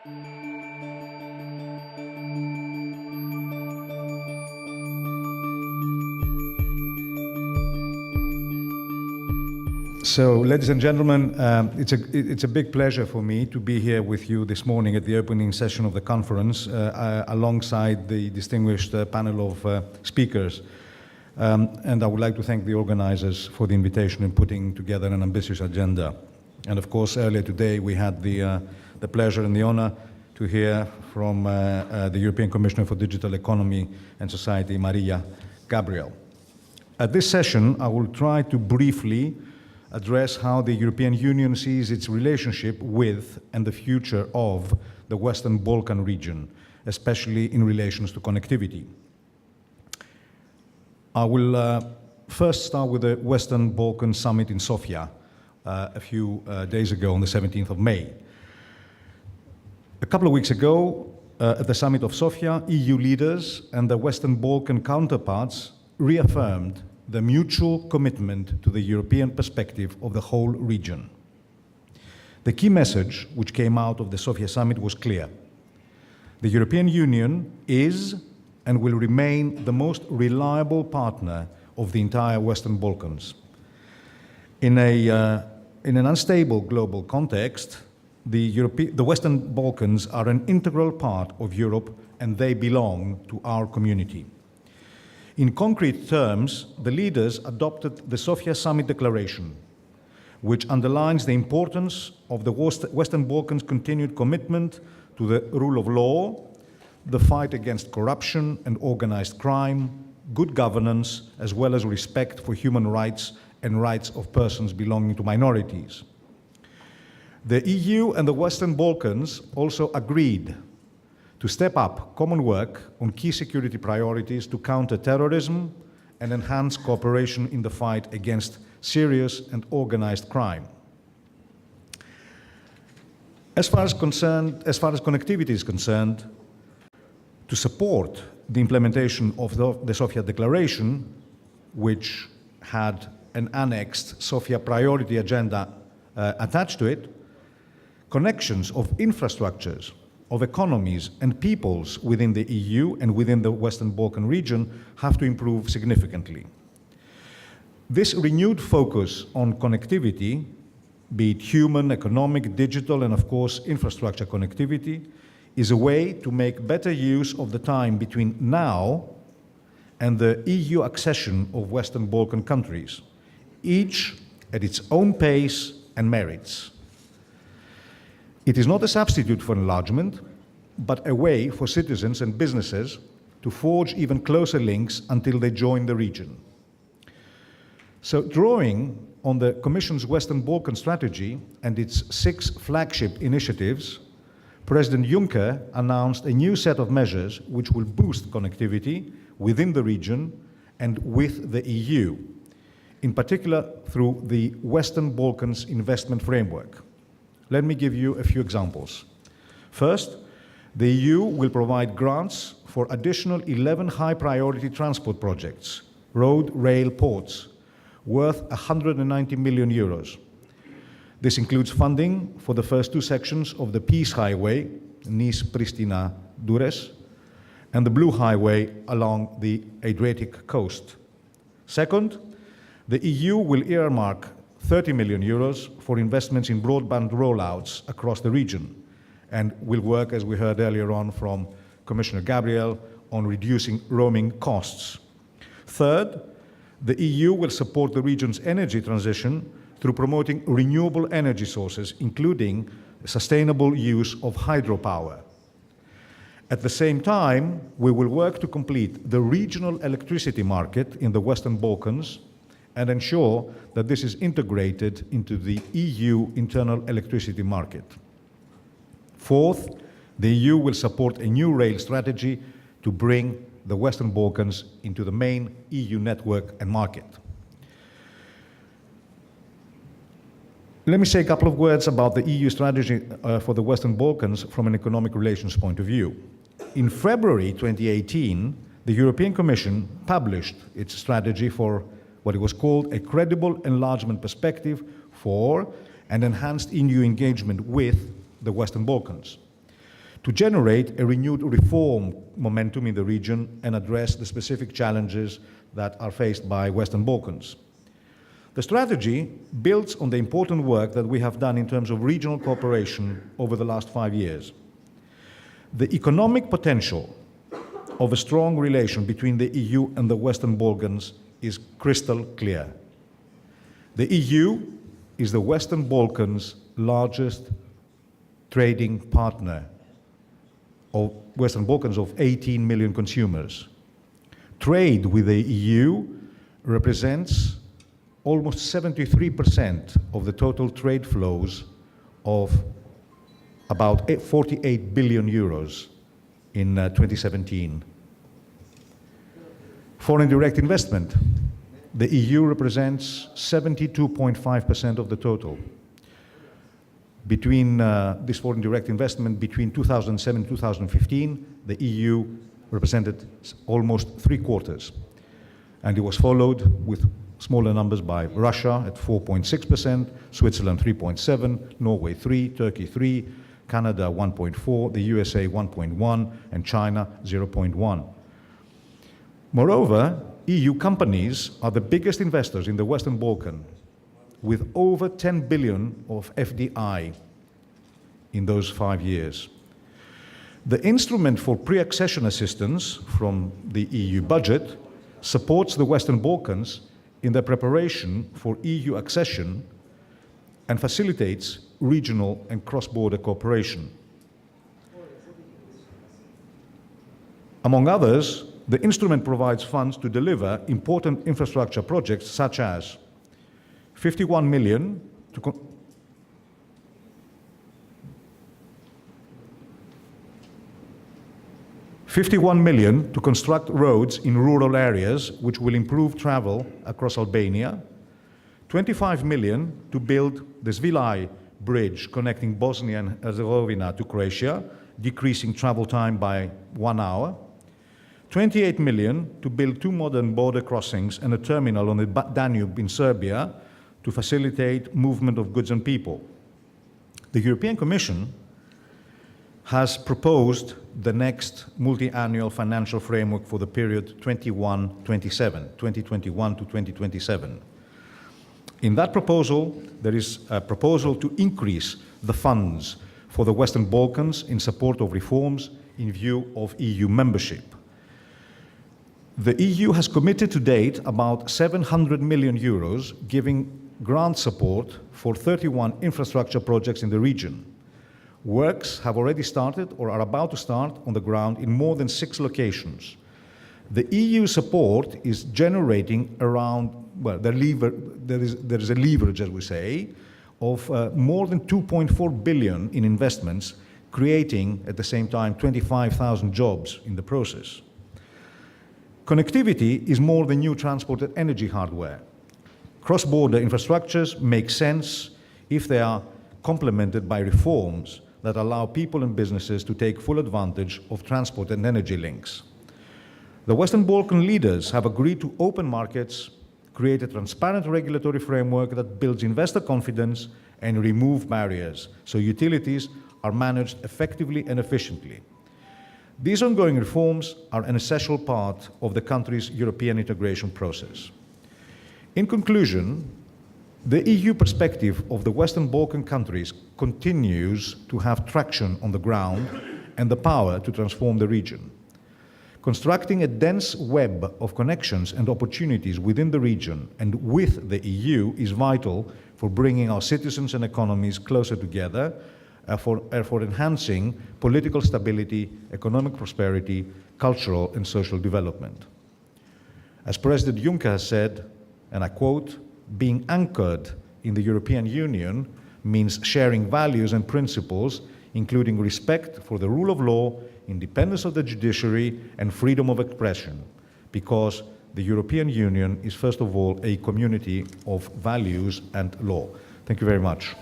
So, ladies and gentlemen, it's a big pleasure for me to be here with you this morning at the opening session of the conference, alongside the distinguished panel of speakers. And I would like to thank the organizers for the invitation in putting together an ambitious agenda. And of course, earlier today we had the pleasure and the honor to hear from the European Commissioner for Digital Economy and Society, Maria Gabriel. At this session, I will try to briefly address how the European Union sees its relationship with and the future of the Western Balkan region, especially in relations to connectivity. I will first start with the Western Balkan Summit in Sofia a few days ago on the 17th of May. A couple of weeks ago, at the summit of Sofia, EU leaders and the Western Balkan counterparts reaffirmed the mutual commitment to the European perspective of the whole region. The key message which came out of the Sofia summit was clear. The European Union is and will remain the most reliable partner of the entire Western Balkans. In an unstable global context, the Western Balkans are an integral part of Europe and they belong to our community. In concrete terms, the leaders adopted the Sofia Summit Declaration, which underlines the importance of the Western Balkans' continued commitment to the rule of law, the fight against corruption and organized crime, good governance, as well as respect for human rights and rights of persons belonging to minorities. The EU and the Western Balkans also agreed to step up common work on key security priorities to counter terrorism and enhance cooperation in the fight against serious and organized crime. As far as connectivity is concerned, to support the implementation of the Sofia Declaration, which had an annexed Sofia priority agenda attached to it, connections of infrastructures, of economies and peoples within the EU and within the Western Balkan region have to improve significantly. This renewed focus on connectivity, be it human, economic, digital, and of course infrastructure connectivity, is a way to make better use of the time between now and the EU accession of Western Balkan countries, each at its own pace and merits. It is not a substitute for enlargement, but a way for citizens and businesses to forge even closer links until they join the region. So, drawing on the Commission's Western Balkan strategy and its 6 flagship initiatives, President Juncker announced a new set of measures which will boost connectivity within the region and with the EU, in particular through the Western Balkans Investment Framework. Let me give you a few examples. First, the EU will provide grants for additional 11 high-priority transport projects, road, rail, ports, worth 190 million euros. This includes funding for the first 2 sections of the Peace Highway, Nice-Pristina-Dures, and the Blue Highway along the Adriatic coast. Second, the EU will earmark 30 million euros for investments in broadband rollouts across the region and will work, as we heard earlier on from Commissioner Gabriel, on reducing roaming costs. Third, the EU will support the region's energy transition through promoting renewable energy sources, including sustainable use of hydropower. At the same time, we will work to complete the regional electricity market in the Western Balkans and ensure that this is integrated into the EU internal electricity market. Fourth, the EU will support a new rail strategy to bring the Western Balkans into the main EU network and market. Let me say a couple of words about the EU strategy for the Western Balkans from an economic relations point of view. In February 2018, the European Commission published its strategy for what it was called a credible enlargement perspective for an enhanced EU engagement with the Western Balkans. to generate a renewed reform momentum in the region and address the specific challenges that are faced by Western Balkans. The strategy builds on the important work that we have done in terms of regional cooperation over the last 5 years. The economic potential of a strong relation between the EU and the Western Balkans is crystal clear. The EU is the Western Balkans' largest trading partner of Western Balkans of 18 million consumers. Trade with the EU represents almost 73% of the total trade flows of about 48 billion euros in 2017. Foreign direct investment. The EU represents 72.5% of the total. Between this foreign direct investment between 2007 and 2015, the EU represented almost 3/4. And it was followed with smaller numbers by Russia at 4.6%, Switzerland 3.7%, Norway 3%, Turkey 3%, Canada 1.4%, the USA 1.1%, and China 0.1%. Moreover, EU companies are the biggest investors in the Western Balkans, with over 10 billion of FDI in those 5 years. The instrument for pre-accession assistance from the EU budget supports the Western Balkans in their preparation for EU accession and facilitates regional and cross-border cooperation. Among others, the instrument provides funds to deliver important infrastructure projects such as 51 million to construct roads in rural areas, which will improve travel across Albania, 25 million to build the Svilaj bridge connecting Bosnia and Herzegovina to Croatia, decreasing travel time by 1 hour, 28 million to build 2 modern border crossings and a terminal on the Danube in Serbia to facilitate movement of goods and people. The European Commission has proposed the next multi-annual financial framework for the period 2021 to 2027. In that proposal, there is a proposal to increase the funds for the Western Balkans in support of reforms in view of EU membership. The EU has committed to date about 700 million euros, giving grant support for 31 infrastructure projects in the region. Works have already started or are about to start on the ground in more than 6 locations. The EU support is generating around, well, there is a leverage, as we say, of more than 2.4 billion in investments, creating at the same time 25,000 jobs in the process. Connectivity is more than new transport and energy hardware. Cross-border infrastructures make sense if they are complemented by reforms that allow people and businesses to take full advantage of transport and energy links. The Western Balkan leaders have agreed to open markets, create a transparent regulatory framework that builds investor confidence and remove barriers so utilities are managed effectively and efficiently. These ongoing reforms are an essential part of the country's European integration process. In conclusion, the EU perspective of the Western Balkan countries continues to have traction on the ground and the power to transform the region. Constructing a dense web of connections and opportunities within the region and with the EU is vital for bringing our citizens and economies closer together, for enhancing political stability, economic prosperity, cultural and social development. As President Juncker has said, and I quote, "Being anchored in the European Union means sharing values and principles, including respect for the rule of law, independence of the judiciary, and freedom of expression, because the European Union is first of all a community of values and law." Thank you very much.